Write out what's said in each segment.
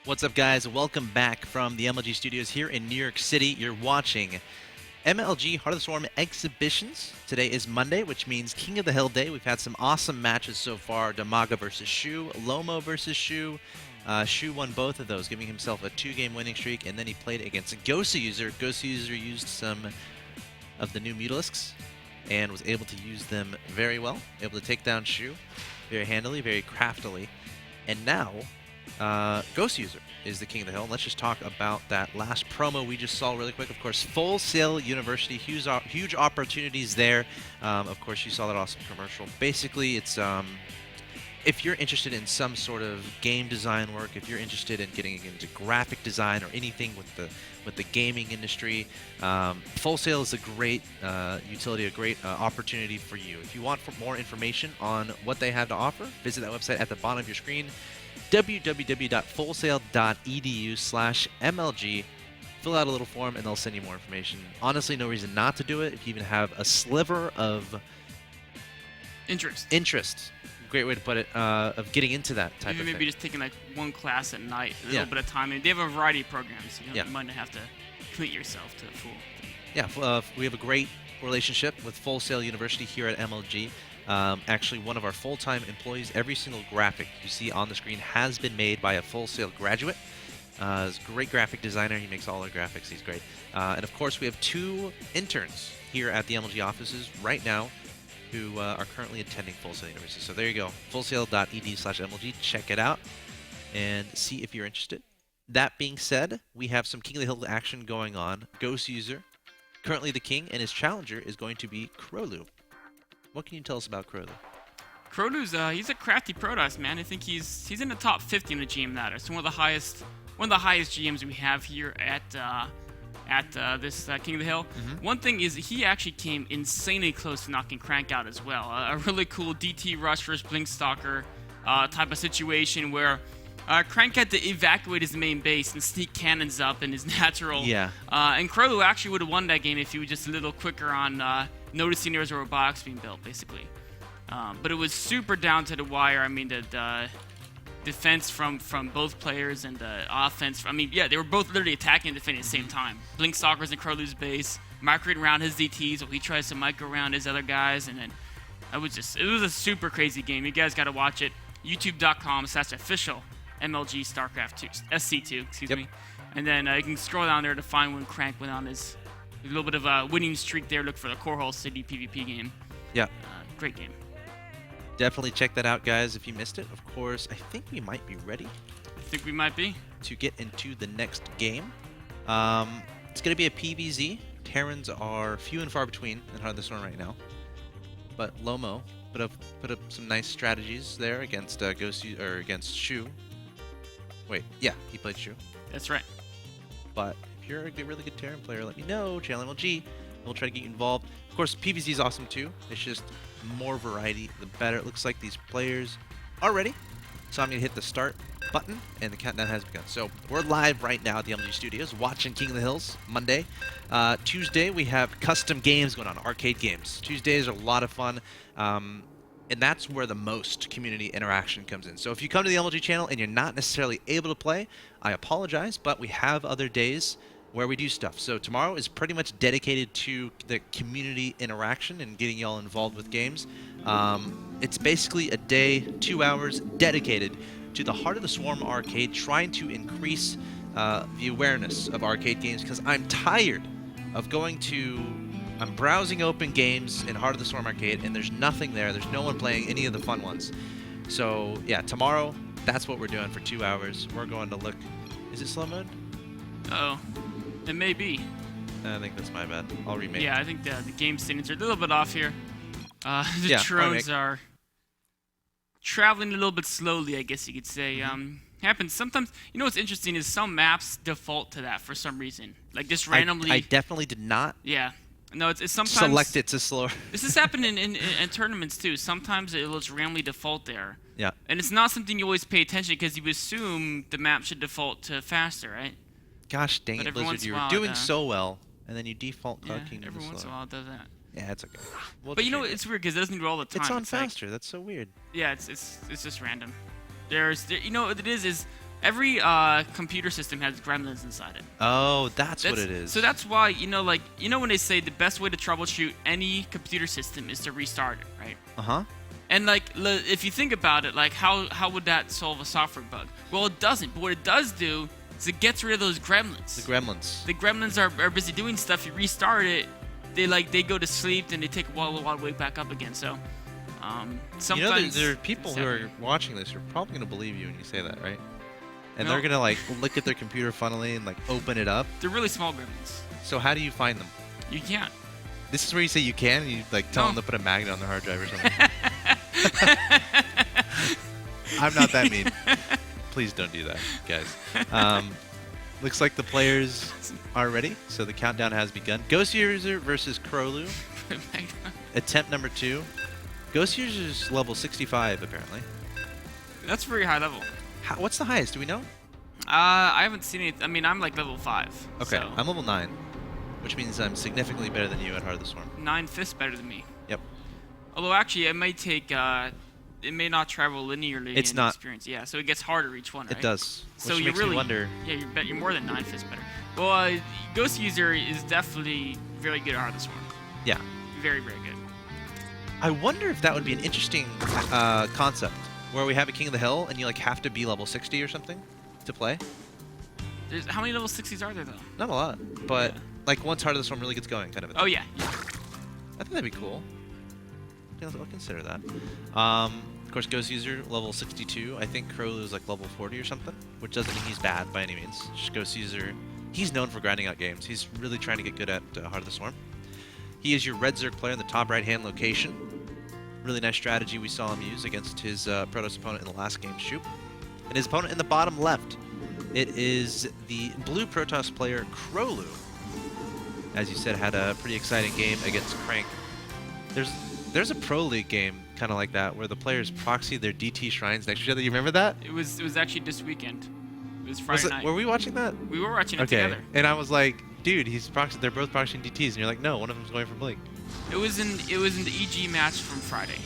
What's up, guys? Welcome back from the MLG studios here in New York City. You're watching MLG Heart of the Swarm exhibitions. Today is Monday, which means King of the Hill Day. We've had some awesome matches so far. Damaga versus Shu, Lomo versus Shu. Shu won both of those, giving himself a 2-game winning streak, and then he played against Goswser. Goswser used some of the new Mutalisks and was able to use them very well, able to take down Shu very handily, very craftily. And now, Goswser is the King of the Hill. Let's just talk about that last promo we just saw really quick. Of course, Full Sail University, huge opportunities there. Of course, you saw that awesome commercial. Basically, it's if you're interested in some sort of game design work, if you're interested in getting into graphic design or anything with the gaming industry, Full Sail is a great utility, a great opportunity for you. If you want more information on what they have to offer, visit that website at the bottom of your screen, www.fullsail.edu/MLG. Fill out a little form and they'll send you more information. Honestly, no reason not to do it if you even have a sliver of interest. Great way to put it, of getting into that type Even of maybe thing. just taking like one class at night, a little bit of time. And they have a variety of programs. You might not have to commit yourself to the full thing. Yeah, we have a great relationship with Full Sail University here at MLG. Actually, one of our full-time employees, every single graphic you see on the screen has been made by a Full Sail graduate. He's a great graphic designer. He makes all our graphics. He's great. And of course, we have 2 interns here at the MLG offices right now who are currently attending Full Sail University. So there you go, fullsail.ed/MLG. Check it out and see if you're interested. That being said, we have some King of the Hill action going on. Goswser, currently the king, and his challenger is going to be Krolu. What can you tell us about Krolu? Krolu's he's a crafty Protoss, man. I think he's in the top 50 in the GM ladder. So one of the highest GMs we have here at this King of the Hill. One thing is he actually came insanely close to knocking Crank out as well. A really cool DT Rush versus Blink Stalker type of situation where Crank had to evacuate his main base and sneak cannons up in his natural. Yeah. And Krolu actually would have won that game if he was just a little quicker on noticing there was a robotics being built, basically. But it was super down to the wire. I mean, the defense from both players and the offense. I mean, yeah, they were both literally attacking and defending at the same time. Blink Stalker's in Krolu's base, microing around his DTs while he tries to micro around his other guys, and then it was a super crazy game. You guys got to watch it. YouTube.com/official MLG StarCraft 2 SC2, excuse me. And then you can scroll down there to find when Crank went on his a little bit of a winning streak there. Look for the Core City PvP game. Yeah. Great game. Definitely check that out, guys, if you missed it. Of course, I think we might be ready I think we might be. to get into the next game. It's going to be a PvZ. Terrans are few and far between in Heart of the Storm right now. But Lomo put up some nice strategies there against against Shu. Wait, yeah, he played Shu. That's right. But if you're a really good Terran player, let me know. Channel MLG, and we'll try to get you involved. Of course, PvZ is awesome too. It's just more variety, the better. It looks like these players are ready. So I'm going to hit the start button, and the countdown has begun. So we're live right now at the MLG Studios, watching King of the Hills, Monday. Tuesday, we have custom games going on, arcade games. Tuesdays are a lot of fun, and that's where the most community interaction comes in. So if you come to the MLG channel and you're not necessarily able to play, I apologize, but we have other days where we do stuff. So tomorrow is pretty much dedicated to the community interaction and getting y'all involved with games. It's basically a day, 2 hours, dedicated to the Heart of the Swarm arcade, trying to increase the awareness of arcade games, because I'm tired of I'm browsing open games in Heart of the Swarm arcade, and there's nothing there. There's no one playing any of the fun ones. So yeah, tomorrow, that's what we're doing for 2 hours. We're going to look... Is it slow mode? Uh-oh. It may be. I think that's my bad. I'll remake. Yeah, I think the game settings are a little bit off here. The drones are traveling a little bit slowly, I guess you could say. Happens sometimes. You know what's interesting is some maps default to that for some reason. Like just randomly. I definitely did not. Yeah. No, it's sometimes. Select it to slower. This has happened in tournaments too. Sometimes it'll just randomly default there. Yeah. And it's not something you always pay attention because you assume the map should default to faster, right? Gosh dang it, Blizzard, you were doing so well, and then you default cooking. Every once in a while it does that. Yeah, it's okay. But you know, it's weird because it doesn't do it all the time. It's on faster. That's so weird. Yeah, it's just random. You know what it is Every computer system has gremlins inside it. Oh, that's what it is. So that's why, when they say the best way to troubleshoot any computer system is to restart it, right? Uh-huh. And if you think about it, like how would that solve a software bug? Well, it doesn't. But what it does do is it gets rid of those gremlins. The gremlins. The gremlins are busy doing stuff. You restart it, they go to sleep, then they take a while to wake back up again. So sometimes there are people who are watching this who are probably going to believe you when you say that, right? And they're going to look at their computer funnily and open it up. They're really small gremlins. So how do you find them? You can't. This is where you say you can, and you tell them to put a magnet on their hard drive or something. I'm not that mean. Please don't do that, guys. Looks like the players are ready, so the countdown has begun. Goswser versus Krolu. Attempt number 2. Goswser's level 65, apparently. That's very high level. What's the highest? Do we know? I haven't seen it. I mean, I'm level 5. Okay, so. I'm level 9, which means I'm significantly better than you at Heart of the Swarm. 9/5 better than me. Yep. Although actually, it may take. It may not travel linearly. It's in not. Experience. Yeah, so it gets harder each one, right? It does. So which you makes really me wonder. Yeah, you're more than 9/5 better. Well, Goswser is definitely very good at Heart of the Swarm. Yeah. Very, very good. I wonder if that would be an interesting concept, where we have a King of the Hill and you have to be level 60 or something to play. How many level 60s are there though? Not a lot, but once Heart of the Storm really gets going, kind of. Oh yeah. I think that'd be cool. Yeah, I'll consider that. Of course, Goswser level 62. I think Krolu is level 40 or something, which doesn't mean he's bad by any means. Just Goswser, he's known for grinding out games. He's really trying to get good at Heart of the Swarm. He is your red Zerg player in the top right-hand location. Really nice strategy we saw him use against his Protoss opponent in the last game, Shoop. And his opponent in the bottom left, it is the blue Protoss player, Krolu. As you said, had a pretty exciting game against Crank. There's a Pro League game kind of like that, where the players proxy their DT shrines next to each other. You remember that? It was actually this weekend. It was Friday night. Were we watching that? We were watching it together. And I was like, dude, they're both proxying DTs, and you're like, no, one of them's going for Blink. It was in the EG match from Friday.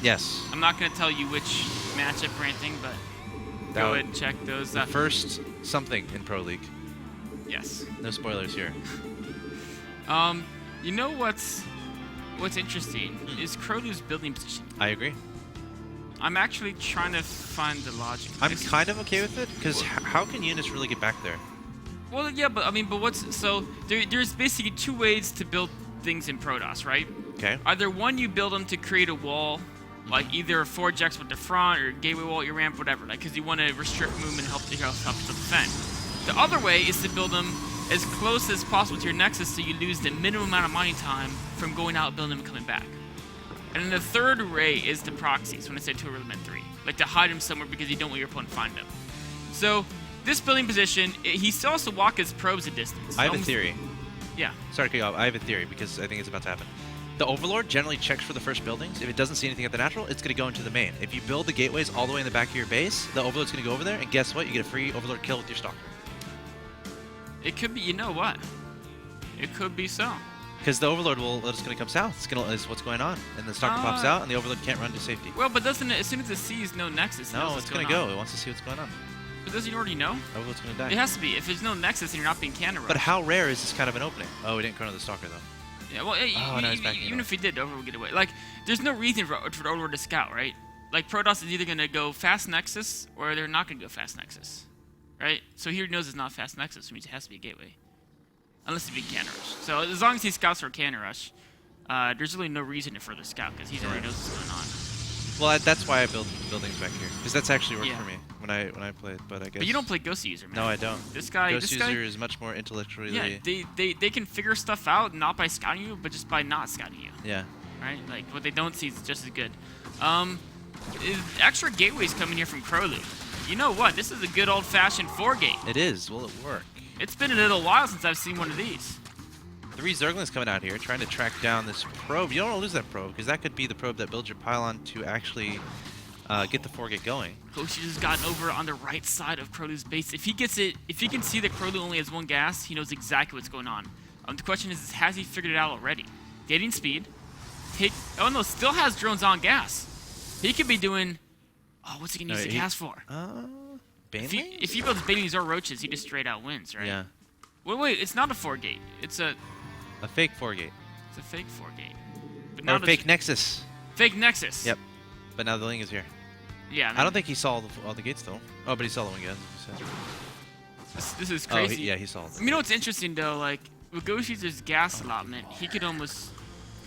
Yes. I'm not gonna tell you which matchup or anything, but go ahead and check those. The first something in Pro League. Yes. No spoilers here. You know what's interesting is Krolu's building position. I agree. I'm actually trying to find the logic. I'm kind of okay with it, because how can units really get back there? Well, yeah, but there's basically 2 ways to build things in Protoss, right? Okay. Either one, you build them to create a wall, like either a forge X with the front or a gateway wall at your ramp, whatever, because you want to restrict movement and help to defend. The other way is to build them as close as possible to your nexus, so you lose the minimum amount of mining time from going out, building them, and coming back. And then the third way is the proxies, when I say 2 or 3. Like to hide them somewhere because you don't want your opponent to find them. So this building position, he still has to walk his probes a distance. I have a theory. Yeah. Sorry to cut you off. I have a theory, because I think it's about to happen. The Overlord generally checks for the first buildings. If it doesn't see anything at the natural, it's going to go into the main. If you build the gateways all the way in the back of your base, the Overlord's going to go over there, and guess what? You get a free Overlord kill with your Stalker. It could be, you know what? It could be so. Because the Overlord is going to come south. It's what's going on. And the Stalker pops out, and the Overlord can't run to safety. Well, but doesn't it, as soon as it sees no nexus, no, it's going to go. It wants to see what's going on. But doesn't it already know? Overlord's going to die. It has to be. If there's no nexus and you're not being cannon rushed. But how rare is this kind of an opening? Oh, we didn't chrono the Stalker, though. Yeah, well, even if he did, Overlord would get away. There's no reason for the Overlord to scout, right? Protoss is either going to go fast nexus, or they're not going to go fast nexus. Right? So he knows it's not fast nexus, which means it has to be a gateway. Unless it be cannon rush. So as long as he scouts for cannon rush, there's really no reason to further scout, because he already knows what's going on. Well, that's why I build buildings back here, because that's actually worked for me when I played. But I guess. But you don't play Goswser, man. No, I don't. This guy is much more intellectually. Yeah, they can figure stuff out not by scouting you, but just by not scouting you. Yeah. Right. What they don't see is just as good. Extra gateways coming here from Krolu. You know what? This is a good old-fashioned 4-gate. It is. Will it work? It's been a little while since I've seen one of these. 3 Zerglings coming out here, trying to track down this probe. You don't want to lose that probe, because that could be the probe that builds your pylon to actually get the 4-gate going. Goswser has gotten over on the right side of Krolu's base. If he can see that Krolu only has 1 gas, he knows exactly what's going on. The question is, has he figured it out already? Getting speed. Oh no, still has drones on gas. He could be doing. Oh, what's he gonna use the gas for? Banelings? If he builds Banelings or Roaches, he just straight out wins, right? Yeah. Wait, it's not a 4-gate. It's a fake 4-gate. It's a fake 4-gate. But Or now fake Nexus. Fake Nexus. Yep. But now the Ling is here. Yeah. I don't think he saw all the gates though. Oh, but he saw the one again. This is Oh, crazy. yeah, he saw it. You know what's interesting though? Like with Goswser's gas allotment, he could almost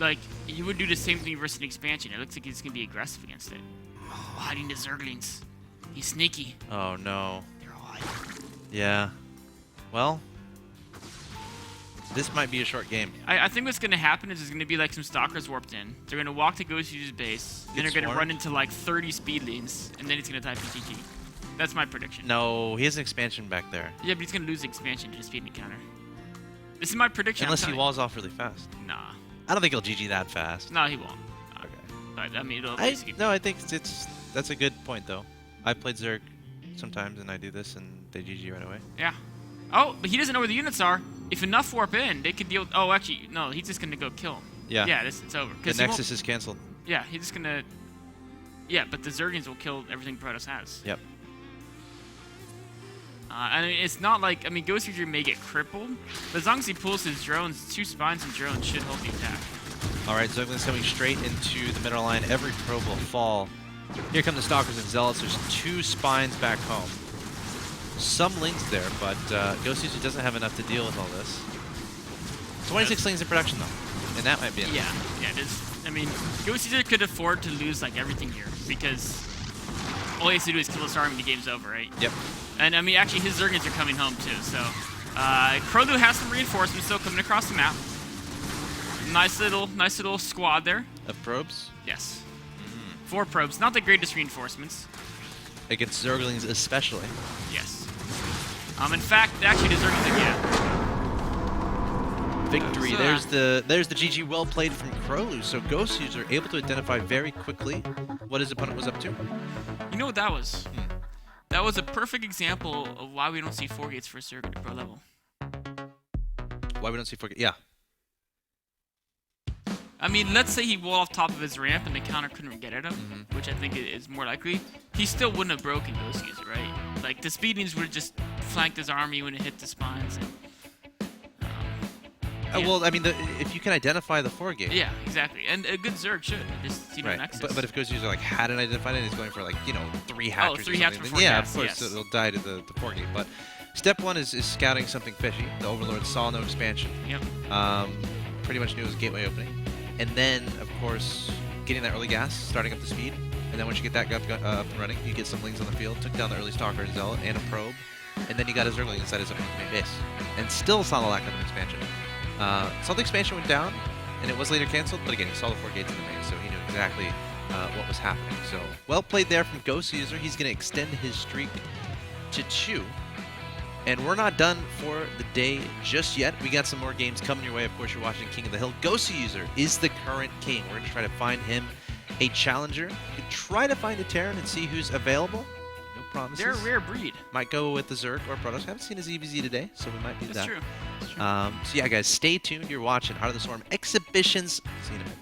like he would do the same thing versus an expansion. It looks like he's gonna be aggressive against it. Oh, hiding the Zerglings. He's sneaky. Oh no. They're all hiding. Yeah. Well, this might be a short game. I think what's going to happen is there's going to be like some stalkers warped in. They're going to walk to Goswser's base. Then they're going to run into like 30 speedlings, and then he's going to type PGG. That's my prediction. No, he has an expansion back there. Yeah, but he's going to lose the expansion to the speed encounter. This is my prediction. Unless he walls off really fast. Nah. I don't think he'll GG that fast. No, he won't. Okay. But I mean, it'll I think that's a good point though. I played Zerg sometimes, and I do this, and they GG right away. Yeah. Oh, but he doesn't know where the units are. If enough warp in, they could deal. Oh, actually, no. He's just gonna go kill him. Yeah. Yeah, it's over. The Nexus is canceled. Yeah, he's just gonna. Yeah, but the Zerglings will kill everything Protoss has. Yep. I mean, it's not like Goswser may get crippled, but as long as he pulls his drones, 2 spines and drones should hold the attack. All right, Zerglings coming straight into the middle line. Every probe will fall. Here come the Stalkers and Zealots. There's 2 spines back home. Some Lings there, but Goswser doesn't have enough to deal with all this. 26 Lings in production, though, and that might be it. Yeah, it is. I mean, Goswser could afford to lose like everything here because all he has to do is kill this army and the game's over, right? Yep. And I mean, actually, his Zerglings are coming home too. So, Krolu has some reinforcements still coming across the map. Nice little squad there. Of probes? Yes. 4 probes, not the greatest reinforcements. Against Zerglings especially. Yes. In fact, actually, the Zerglings again. Victory. There's the GG. Well played from Krolu. So Goswser able to identify very quickly what his opponent was up to. You know what that was? That was a perfect example of why we don't see 4 gates for Zerg at pro level. Why we don't see 4 gates? Yeah. I mean, let's say he walled off top of his ramp and the counter couldn't get at him, which I think is more likely. He still wouldn't have broken Goswser, right? Like, the speedings would have just flanked his army when it hit the spines. And, yeah. Well, I mean, if you can identify the 4 gate. Yeah, exactly. And a good Zerg should. Just, right. Nexus. But if Goswser like hadn't identified it, he's going for like 3 hatchers. 3 hatchers before yeah, gas, of course, yes. it'll die to the 4 gate. But step 1 is scouting something fishy. The Overlord saw no expansion. Yep. Pretty much knew it was gateway opening. And then, of course, getting that early gas, starting up the speed. And then once you get that up and running, you get some Lings on the field, took down the early Stalker and Zealot and a probe. And then you got his Zergling inside his opponent's main base. And still saw the lack of an expansion. Saw the expansion went down, and it was later canceled, but again, he saw the 4 gates in the main, so he knew exactly what was happening. So, well played there from Goswser. He's going to extend his streak to 2. And we're not done for the day just yet. We got some more games coming your way. Of course, you're watching King of the Hill. Goswser is the current king. We're going to try to find him a challenger. We can try to find a Terran and see who's available. No promises. They're a rare breed. Might go with the Zerg or Protoss. Haven't seen his EVZ today, so we might do that. That's true. So yeah, guys, stay tuned. You're watching Heart of the Storm Exhibitions. See you in a minute.